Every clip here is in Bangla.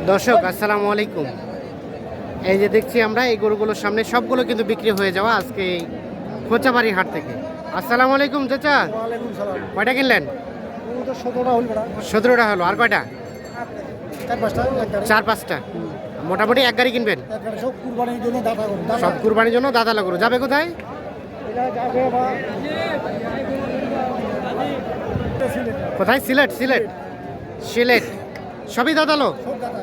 দর্শক আসসালামু আলাইকুম। এই যে দেখছি আমরা এই গরুগুলোর সামনে সবগুলো কিন্তু বিক্রি হয়ে যাওয়া আজকে এই খোঁচাবাড়ি হাট থেকে। আসসালামু আলাইকুম চাচা, ওয়ালাইকুম সালাম। কয়টা কিনলেন? ও তো 17টা হল বড়া। 17টা হলো, আর কয়টা? 4-5টা এক গাড়ি। 4-5টা। মোটামুটি এক গাড়ি কিনবেন? এক গাড়ি সব কুরবানির জন্য দাতা করুন। সব কুরবানির জন্য দাদালা গরু। যাবে কোথায়? এটা যাবে বা কোথায়? সিলেট। সিলেট সিলেট সবই দাদালো? সব দাতা।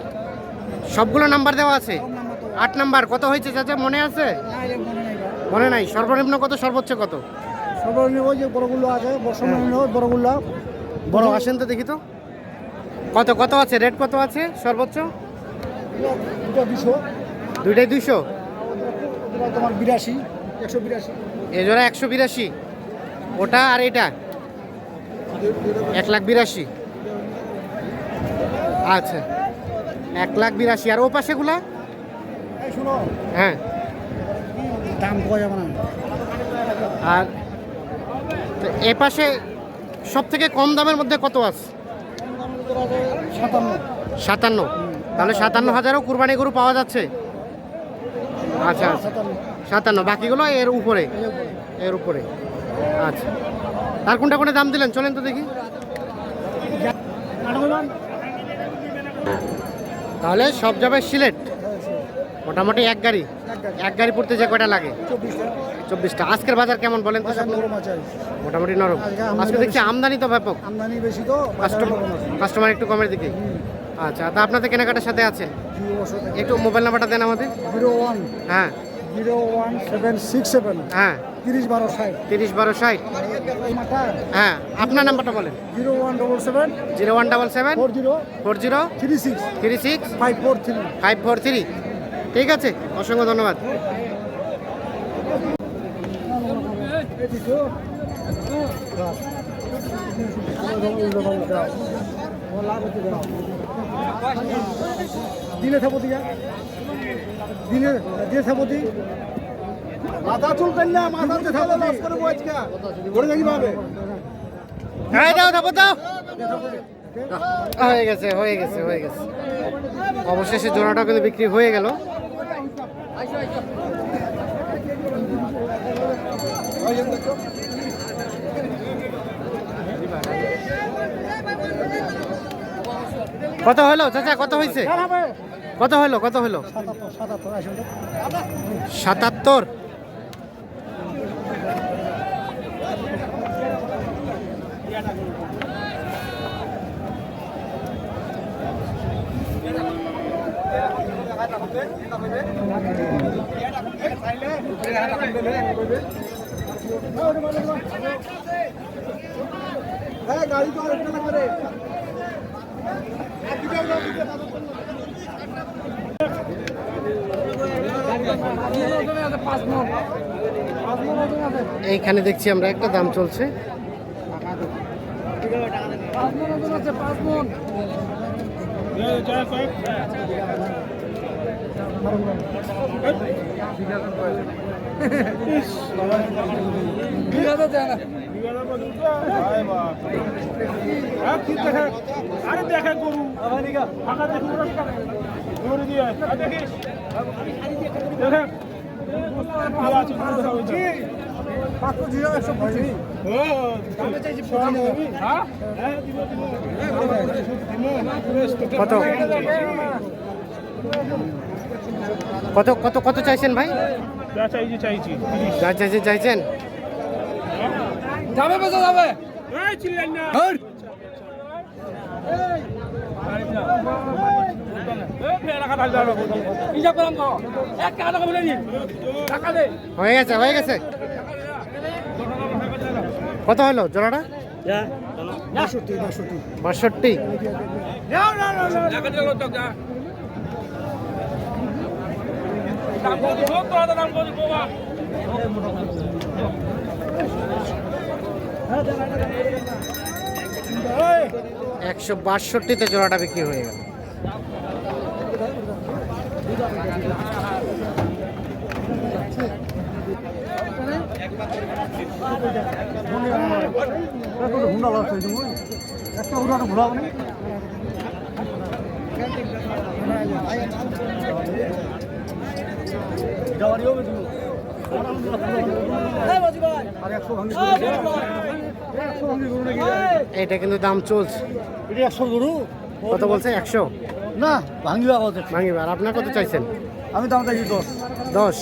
সবগুলো নাম্বার দেওয়া আছে? সব নাম্বার তো 8 নাম্বার। কত হয়েছে চাচা, মনে আছে? না এর মনে নাই বা। মনে নাই। সর্বনিম্ন কত, সর্বোচ্চ কত? সর্বনিম্ন ওই যে বড়গুলো আছে, বর্ষমান্য বড়গুলো। বড় আসেন তো দেখি তো, কত কত আছে, রেট কত আছে সর্বোচ্চ? এটা 200। দুইটাই 200? ওটা তোমার 82, 182। এই জোড়া 182। ওটা আর এটা 1,82,000। আচ্ছা 1,82,000। আর ও পাশেগুলা? এই শুনো, হ্যাঁ। দাম কয় যাবে না। আর তো এ পাশে সব থেকে কম দামের মধ্যে কত আছে? 57। 57। তাহলে 57,000ও কুরবানি গরু পাওয়া যাচ্ছে? আচ্ছা আচ্ছা 57। বাকিগুলো এর উপরে? এর উপরে। আচ্ছা, তার কোনটা কোনটা দাম দিলেন চলেন তো দেখি। তাহলে সব যাবে সিলেট মোটামুটি এক গাড়ি। এক গাড়ি পড়তে যে কয়টা লাগে? 24টা। আজকের বাজার কেমন বলেন তো? সব মোটামুটি নরম। আজকে দেখছি আমদানি তো ব্যাপক, আমদানি বেশি তো কাস্টমার একটু কমের দিকে। আচ্ছা, তা আপনাদের কেনাকাটার সাথে আছেন, একটু মোবাইল নাম্বারটা দেন আমাদের। 01 হ্যাঁ 01767 হ্যাঁ 301260। 301260। হ্যাঁ, আপনার নাম্বারটা বলেন। 0177 0177 40 40 36 36 543। 543। ঠিক আছে, অসংখ্য ধন্যবাদ। দিলে থাকবো দিয়া দিলে দিয়ে থাকবো দি মাথা চুল করলে মাথা থাকবো লস করে বইজকা ঘুরে দেখি পাবে। হ্যাঁ দাও দাও দাও। হয়ে গেছে হয়ে গেছে হয়ে গেছে। অবশেষে জোড়াটা কিন্তু বিক্রি হয়ে গেল। কত হলো চাচা, কত হয়েছে? কত হলো, কত হলো? 77। গাড়ি তো একটা করে এইখানে দেখছি আমরা একটা দাম চলছে। আরে দেখা গরু ফাঁকা দেখুন গরু দিয়ে দেখিস দেখেন কত কত কত কত চাইছেন ভাই? যা চাইছি চাইছি যা চাইছেন চাইছেন। যাবে বেঁচে যাবে চিনলেন না হয়ে গেছে হয়ে গেছে। কত হলো জোড়াটা? 62। হ্যাঁ 162তে জোড়াটা বিক্রি হয়ে গেল। হুন্ডা লস হয়েছে একটা উড়ানো ঘোরাবো না এটা কিন্তু দাম চলছে। এটা 100 গরু কত বলছে? 100 না ভাঙিবা কত? ভাঙিবার। আপনার কত চাইছেন? আমি দাম চাইছি 10। 10।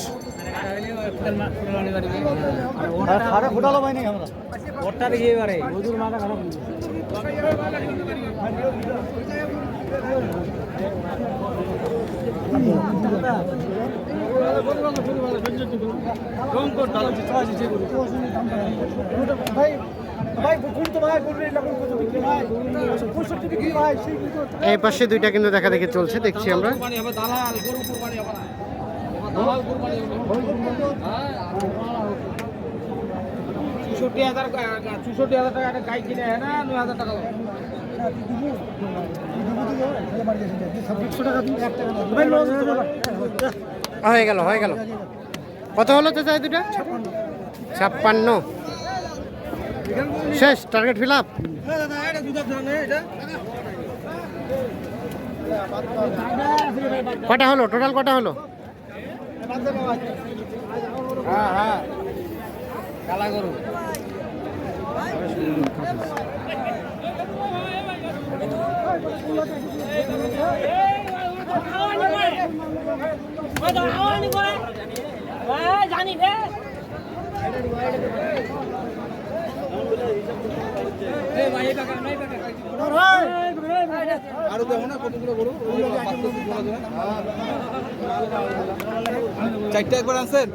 আর খাড়া ফোটালো পাইনি আমরা। ওটা দেখি এবারে মজুর মাথা খারাপ ভাই ভাই কোন তো ভাই বলবে এটা কোন কত বিক্রি ভাই 65 বিক্রি ভাই সেই এই পাশে দুইটা কিন্তু দেখা দেখি চলছে, দেখছি আমরা। কুরবানি হবে দালাল গরু কুরবানি হবে না দালাল কুরবানি হবে 64,000 টাকা একটা গাই কিনে না 9,000 টাকা হয়ে গেল, হয়ে গেল। কত হলো তো চাই দুটা? 56। শেষ, টার্গেট ফিল আপ। কটা হলো টোটাল? কটা হলো? হ্যাঁ হ্যাঁ কালা গরু জানি রে আরো দেখো না কতগুলো গরু চারটা একবার আনছেন